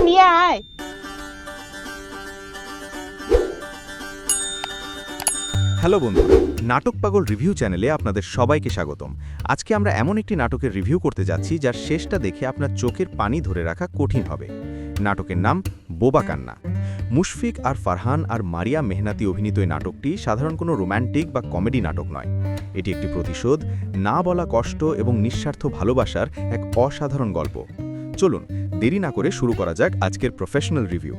নিয়ে আয়। হ্যালো বন্ধুরা, নাটক পাগল রিভিউ চ্যানেলে আপনাদের সবাইকে স্বাগতম। আজকে আমরা এমন একটি নাটকের রিভিউ করতে যাচ্ছি যার শেষটা দেখে আপনার চোখের পানি ধরে রাখা কঠিন হবে। নাটকের নাম বোবা কান্না। মুশফিক আর ফারহান আর মারিয়া মেহনাতি অভিনীত এই নাটকটি সাধারণ কোনো রোম্যান্টিক বা কমেডি নাটক নয়। এটি একটি প্রতিশোধ, না বলা কষ্ট এবং নিঃস্বার্থ ভালোবাসার এক অসাধারণ গল্প। চলুন দেরি না করে শুরু করা যাক আজকের প্রফেশনাল রিভিউ।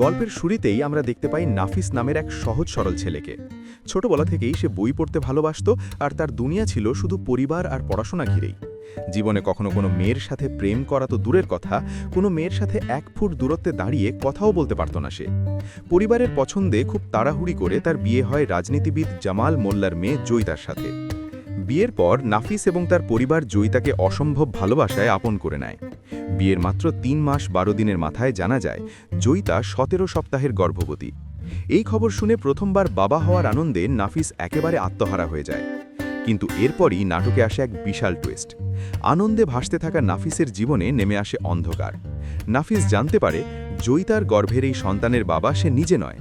গল্পের শুরুতেই আমরা দেখতে পাই নাফিস নামের এক সহজ সরল ছেলেকে। ছোটবেলা থেকেই সে বই পড়তে ভালোবাসত আর তার দুনিয়া ছিল শুধু পরিবার আর পড়াশোনা ঘিরেই। জীবনে কখনো কোনো মেয়ের সাথে প্রেম করা তো দূরের কথা, কোনো মেয়ের সাথে 1 ফুট দূরত্বে দাঁড়িয়ে কথাও বলতে পারত না সে। পরিবারের পছন্দে খুব তাড়াহুড়ি করে তার বিয়ে হয় রাজনীতিবিদ জামাল মোল্লার মেয়ে জয়িতার সাথে। বিয়ের পর নাফিস এবং তার পরিবার জয়িতাকে অসম্ভব ভালোবাসায় আপন করে নেয়। বিয়ের মাত্র 3 মাস 12 দিনের মাথায় জানা যায় জয়িতা 17 সপ্তাহের গর্ভবতী। এই খবর শুনে প্রথমবার বাবা হওয়ার আনন্দে নাফিস একেবারে আত্মহারা হয়ে যায়। কিন্তু এরপরই নাটকে আসে এক বিশাল টুইস্ট। আনন্দে ভাসতে থাকা নাফিসের জীবনে নেমে আসে অন্ধকার। নাফিস জানতে পারে জয়িতার গর্ভের এই সন্তানের বাবা সে নিজে নয়।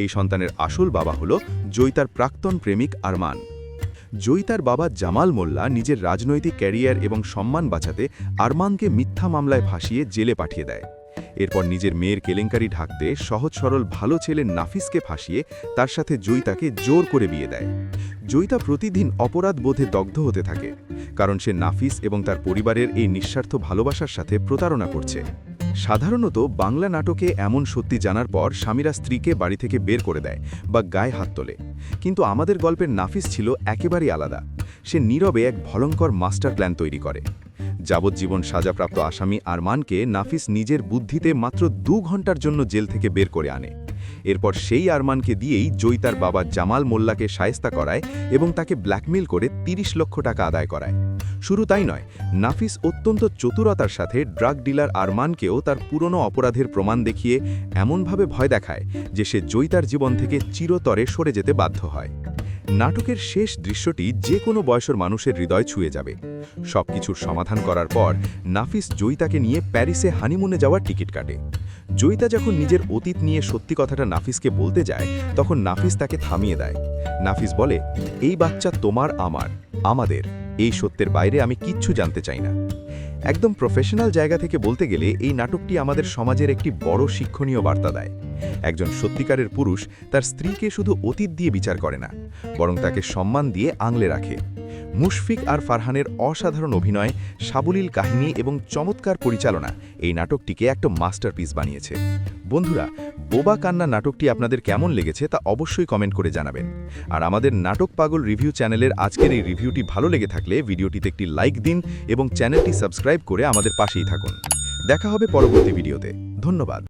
এই সন্তানের আসল বাবা হল জয়িতার প্রাক্তন প্রেমিক আরমান। জয়িতার বাবা জামাল মোল্লা নিজের রাজনৈতিক ক্যারিয়ার এবং সম্মান বাঁচাতে আরমানকে মিথ্যা মামলায় ফাঁসিয়ে জেলে পাঠিয়ে দেয়। এরপর নিজের মেয়ের কেলেঙ্কারি ঢাকতে সহজ সরল ভালো ছেলে নাফিসকে ফাঁসিয়ে তার সাথে জয়িতাকে জোর করে বিয়ে দেয়। জয়িতা প্রতিদিন অপরাধ বোধে দগ্ধ হতে থাকে, কারণ সে নাফিস এবং তার পরিবারের এই নিঃস্বার্থ ভালোবাসার সাথে প্রতারণা করছে। সাধারণত বাংলা নাটকে এমন সত্যি জানার পর স্বামীরা স্ত্রীকে বাড়ি থেকে বের করে দেয় বা গায়ে হাত তোলে, কিন্তু আমাদের গল্পের নাফিস ছিল একেবারেই আলাদা। সে নীরবে এক ভয়ঙ্কর মাস্টার প্ল্যান তৈরি করে। যাবজ্জীবন সাজাপ্রাপ্ত আসামি আরমানকে নাফিস নিজের বুদ্ধিতে মাত্র 2 ঘন্টার জন্য জেল থেকে বের করে আনে। এরপর সেই আরমানকে দিয়েই জয়িতার বাবা জামাল মোল্লাকে শায়েস্তা করায় এবং তাকে ব্ল্যাকমেইল করে 30 লক্ষ টাকা আদায় করায়। শুরু তাই নয়, নাফিস অত্যন্ত চতুরতার সাথে ড্রাগ ডিলার আরমানকেও তার পুরনো অপরাধের প্রমাণ দেখিয়ে এমনভাবে ভয় দেখায় যে সে জয়িতার জীবন থেকে চিরতরে সরে যেতে বাধ্য হয়। নাটকের শেষ দৃশ্যটি যে কোনো বয়সের মানুষের হৃদয় ছুঁয়ে যাবে। সবকিছুর সমাধান করার পর নাফিস জয়িতাকে নিয়ে প্যারিসে হানিমুনে যাওয়ার টিকিট কাটে। জয়িতা যখন নিজের অতীত নিয়ে সত্যি কথাটা নাফিসকে বলতে যায়, তখন নাফিস তাকে থামিয়ে দেয়। নাফিস বলে, এই বাচ্চা তোমার, আমার, আমাদের। এই সত্যের বাইরে আমি কিচ্ছু জানতে চাই না। একদম প্রফেশনাল জায়গা থেকে বলতে গেলে এই নাটকটি আমাদের সমাজের একটি বড় শিক্ষণীয় বার্তা দেয়। একজন সত্যিকারের পুরুষ তার স্ত্রীকে শুধু অতীত দিয়ে বিচার করে না, বরং তাকে সম্মান দিয়ে আগলে রাখে। মুশফিক আর ফারহানের অসাধারণ অভিনয়, সাবলীল কাহিনী এবং চমৎকার পরিচালনা এই নাটকটিকে একটা মাস্টারপিস বানিয়েছে। বন্ধুরা, বোবা কান্না নাটকটি আপনাদের কেমন লেগেছে তা অবশ্যই কমেন্ট করে জানাবেন। আর আমাদের নাটক পাগল রিভিউ চ্যানেলের আজকের এই রিভিউটি ভালো লেগে থাকলে ভিডিওটিতে একটি লাইক দিন এবং চ্যানেলটি সাবস্ক্রাইব করে আমাদের পাশেই থাকুন। দেখা হবে পরবর্তী ভিডিওতে। ধন্যবাদ।